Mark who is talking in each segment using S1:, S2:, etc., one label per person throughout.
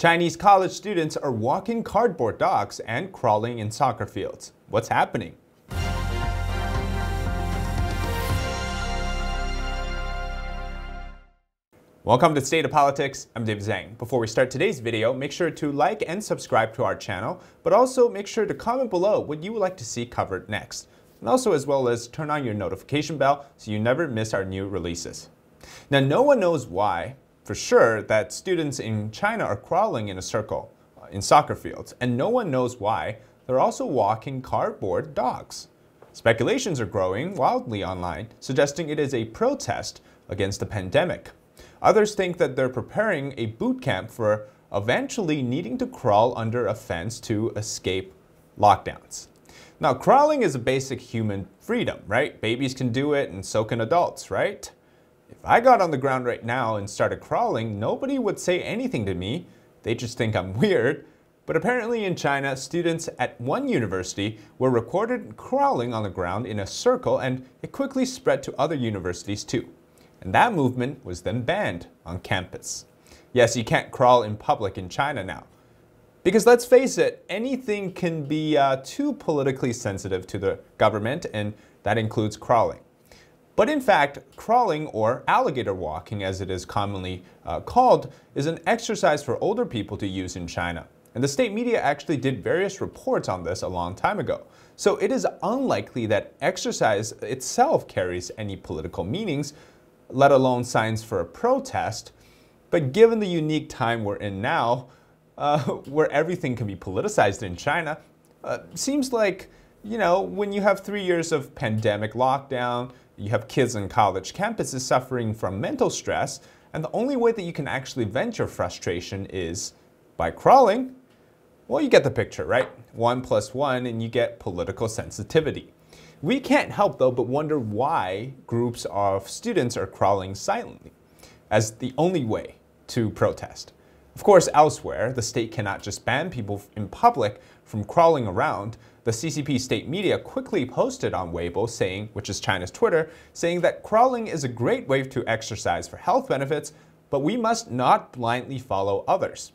S1: Chinese college students are walking cardboard docks and crawling in soccer fields. What's happening? Welcome to State of Politics. I'm Zhang. Before we start today's video, make sure to like and subscribe to our channel, but also make sure to comment below what you would like to see covered next. And also as well as turn on your notification bell so you never miss our new releases. Now, no one knows why, for sure, that students in China are crawling in a circle in soccer fields, and no one knows why they're also walking cardboard docks. Speculations are growing wildly online, suggesting it is a protest against the pandemic. Others think that they're preparing a boot camp for eventually needing to crawl under a fence to escape lockdowns. Now, crawling is a basic human freedom, right? Babies can do it and so can adults, right? If I got on the ground right now and started crawling, nobody would say anything to me. They just think I'm weird. But apparently in China, students at one university were recorded crawling on the ground in a circle, and it quickly spread to other universities too. And that movement was then banned on campus. Yes, you can't crawl in public in China now. Because let's face it, anything can be too politically sensitive to the government, and that includes crawling. But in fact, crawling, or alligator walking as it is commonly called, is an exercise for older people to use in China. And the state media actually did various reports on this a long time ago. So it is unlikely that exercise itself carries any political meanings, let alone signs for a protest. But given the unique time we're in now, where everything can be politicized in China, seems like, when you have 3 years of pandemic lockdown, you have kids on college campuses suffering from mental stress, and the only way that you can actually vent your frustration is by crawling. Well, you get the picture, right? 1 + 1 and you get political sensitivity. We can't help, though, but wonder why groups of students are crawling silently as the only way to protest. Of course, elsewhere, the state cannot just ban people in public from crawling around. The CCP state media quickly posted on Weibo saying, which is China's Twitter, saying that crawling is a great way to exercise for health benefits, but we must not blindly follow others,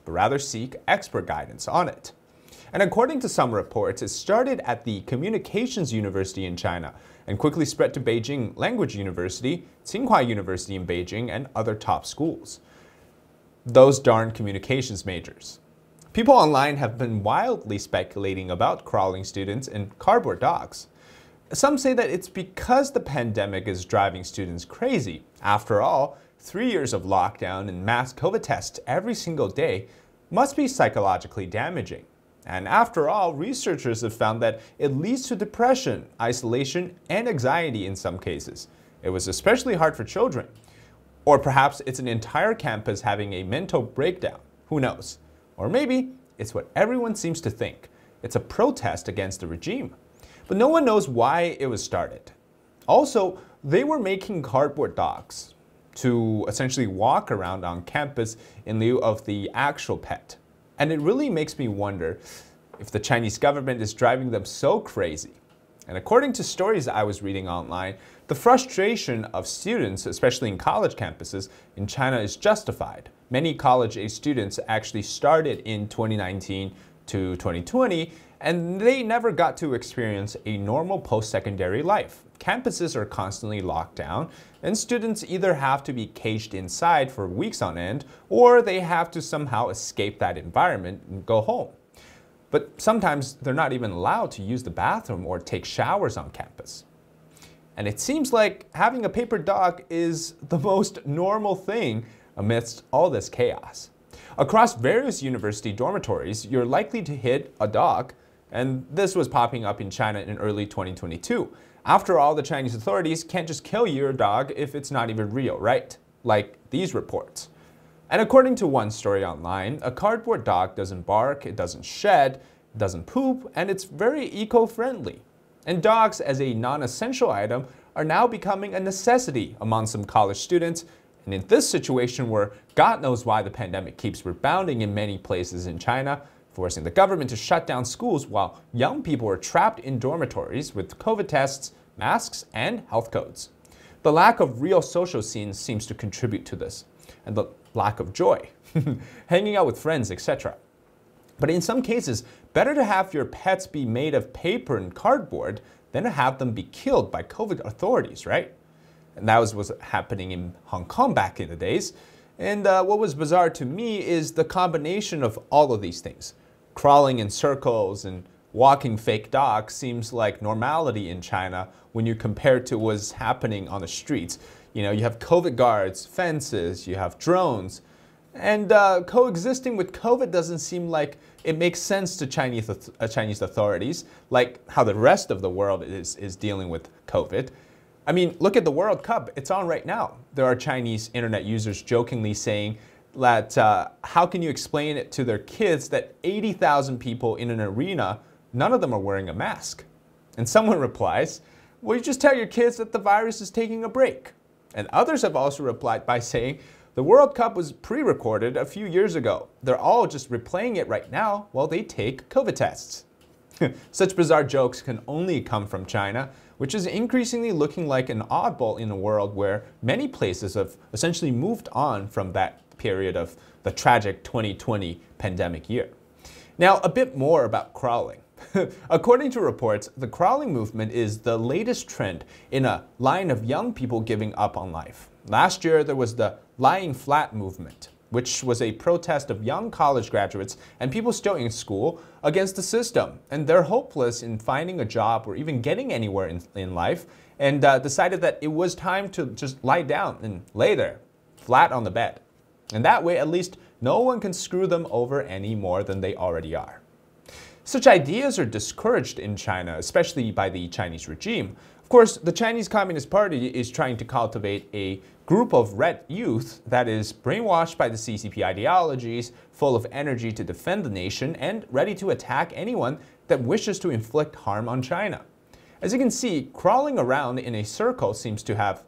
S1: but rather seek expert guidance on it. And according to some reports, it started at the Communications University in China and quickly spread to Beijing Language University, Tsinghua University in Beijing, and other top schools. Those darn communications majors. People online have been wildly speculating about crawling students in cardboard docks. Some say that it's because the pandemic is driving students crazy. After all, 3 years of lockdown and mass COVID tests every single day must be psychologically damaging. And after all, researchers have found that it leads to depression, isolation, and anxiety in some cases. It was especially hard for children. Or perhaps it's an entire campus having a mental breakdown. Who knows? Or maybe it's what everyone seems to think. It's a protest against the regime. But no one knows why it was started. Also, they were making cardboard docks to essentially walk around on campus in lieu of the actual pet. And it really makes me wonder if the Chinese government is driving them so crazy. And according to stories I was reading online, the frustration of students, especially in college campuses in China, is justified. Many college-age students actually started in 2019 to 2020, and they never got to experience a normal post-secondary life. Campuses are constantly locked down, and students either have to be caged inside for weeks on end, or they have to somehow escape that environment and go home. But sometimes they're not even allowed to use the bathroom or take showers on campus. And it seems like having a paper dock is the most normal thing amidst all this chaos. Across various university dormitories, you're likely to hit a dock, and this was popping up in China in early 2022. After all, the Chinese authorities can't just kill your dog if it's not even real, right? Like these reports. And according to one story online, a cardboard dog doesn't bark, it doesn't shed, it doesn't poop, and it's very eco-friendly. And dogs as a non-essential item are now becoming a necessity among some college students. And in this situation where God knows why the pandemic keeps rebounding in many places in China, forcing the government to shut down schools while young people are trapped in dormitories with COVID tests, masks, and health codes. The lack of real social scenes seems to contribute to this. And the lack of joy, hanging out with friends, etc. But in some cases, better to have your pets be made of paper and cardboard than to have them be killed by COVID authorities, right? And that was happening in Hong Kong back in the days. And what was bizarre to me is the combination of all of these things. Crawling in circles and walking fake dogs seems like normality in China when you compare to what's happening on the streets. You know, you have COVID guards, fences, you have drones, and coexisting with COVID doesn't seem like it makes sense to Chinese authorities, like how the rest of the world is dealing with COVID. I mean, look at the World Cup. It's on right now. There are Chinese internet users jokingly saying that how can you explain it to their kids that 80,000 people in an arena, none of them are wearing a mask? And someone replies, well, you just tell your kids that the virus is taking a break. And others have also replied by saying, the World Cup was pre-recorded a few years ago. They're all just replaying it right now while they take COVID tests. Such bizarre jokes can only come from China, which is increasingly looking like an oddball in a world where many places have essentially moved on from that period of the tragic 2020 pandemic year. Now, a bit more about crawling. According to reports, the crawling movement is the latest trend in a line of young people giving up on life. Last year, there was the lying flat movement, which was a protest of young college graduates and people still in school against the system. And they're hopeless in finding a job or even getting anywhere in life, and decided that it was time to just lie down and lay there, flat on the bed. And that way, at least, no one can screw them over any more than they already are. Such ideas are discouraged in China, especially by the Chinese regime. Of course, the Chinese Communist Party is trying to cultivate a group of red youth that is brainwashed by the CCP ideologies, full of energy to defend the nation, and ready to attack anyone that wishes to inflict harm on China. As you can see, crawling around in a circle seems to have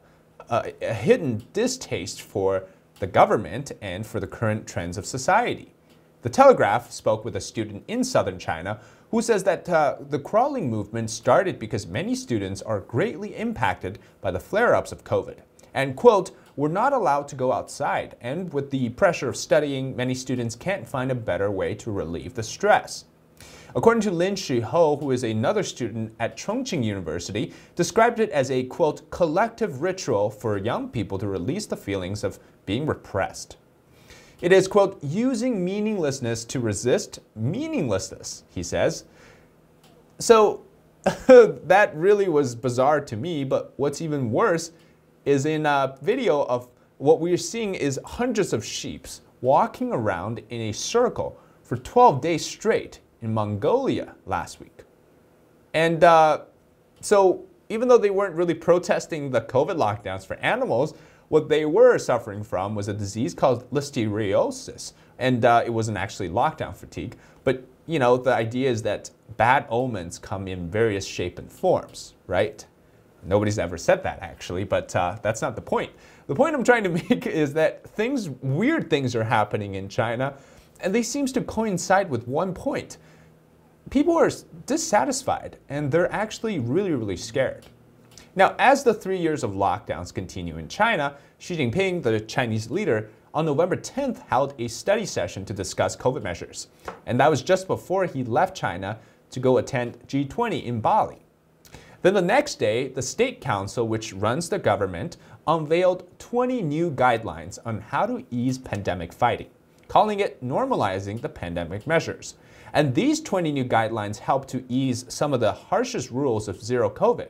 S1: a hidden distaste for the government and for the current trends of society. The Telegraph spoke with a student in southern China who says that the crawling movement started because many students are greatly impacted by the flare-ups of COVID. And, quote, we're not allowed to go outside, and with the pressure of studying, many students can't find a better way to relieve the stress. According to Lin Shiho, who is another student at Chongqing University, described it as a, quote, collective ritual for young people to release the feelings of being repressed. It is, quote, using meaninglessness to resist meaninglessness, he says. So that really was bizarre to me, but what's even worse is in a video of what we're seeing is hundreds of sheep walking around in a circle for 12 days straight in Mongolia last week. And so even though they weren't really protesting the COVID lockdowns for animals, what they were suffering from was a disease called listeriosis, and it wasn't actually lockdown fatigue. But, you know, the idea is that bad omens come in various shapes and forms, right? Nobody's ever said that, actually, but that's not the point. The point I'm trying to make is that weird things are happening in China, and they seem to coincide with one point. People are dissatisfied, and they're actually really, really scared. Now, as the 3 years of lockdowns continue in China, Xi Jinping, the Chinese leader, on November 10th held a study session to discuss COVID measures. And that was just before he left China to go attend G20 in Bali. Then the next day, the State Council, which runs the government, unveiled 20 new guidelines on how to ease pandemic fighting, calling it normalizing the pandemic measures. And these 20 new guidelines help to ease some of the harshest rules of zero COVID.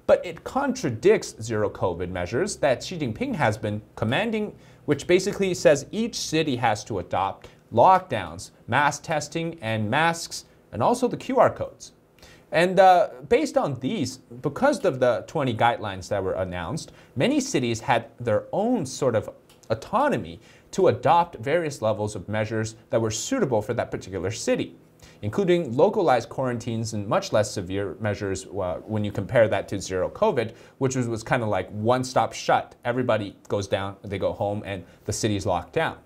S1: But it contradicts zero COVID measures that Xi Jinping has been commanding, which basically says each city has to adopt lockdowns, mass testing and masks, and also the QR codes. And based on these, because of the 20 guidelines that were announced, many cities had their own sort of autonomy to adopt various levels of measures that were suitable for that particular city, including localized quarantines and much less severe measures when you compare that to zero COVID, which was kind of like one-stop shut. Everybody goes down, they go home, and the city's locked down.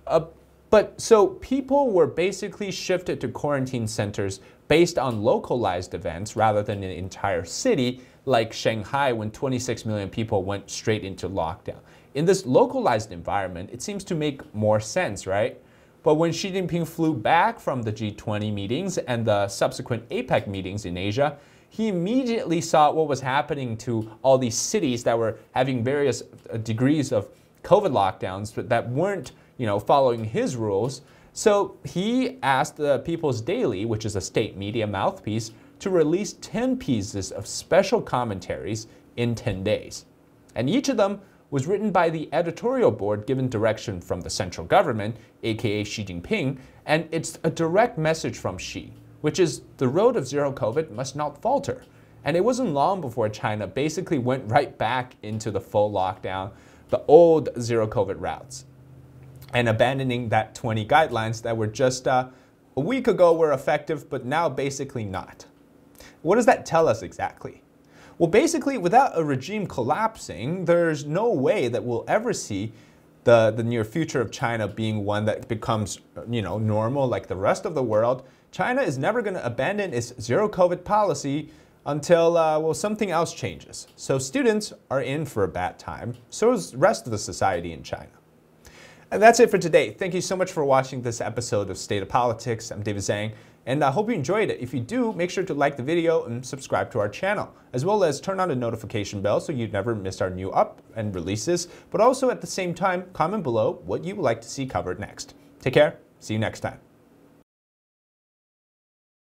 S1: But so people were basically shifted to quarantine centers based on localized events rather than an entire city like Shanghai when 26 million people went straight into lockdown. In this localized environment, it seems to make more sense, right? But when Xi Jinping flew back from the G20 meetings and the subsequent APEC meetings in Asia, he immediately saw what was happening to all these cities that were having various degrees of COVID lockdowns but that weren't, following his rules. So he asked the People's Daily, which is a state media mouthpiece, to release 10 pieces of special commentaries in 10 days. And each of them was written by the editorial board given direction from the central government, aka Xi Jinping, and it's a direct message from Xi, which is the road of zero COVID must not falter. And it wasn't long before China basically went right back into the full lockdown, the old zero COVID routes, and abandoning that 20 guidelines that were just a week ago were effective, but now basically not. What does that tell us exactly? Well, basically, without a regime collapsing, there's no way that we'll ever see the near future of China being one that becomes, normal like the rest of the world. China is never going to abandon its zero COVID policy until, something else changes. So students are in for a bad time. So is the rest of the society in China. And that's it for today. Thank you so much for watching this episode of State of Politics. I'm David Zhang, and I hope you enjoyed it. If you do, make sure to like the video and subscribe to our channel, as well as turn on the notification bell so you never miss our new up and releases. But also at the same time, comment below what you would like to see covered next. Take care. See you next time.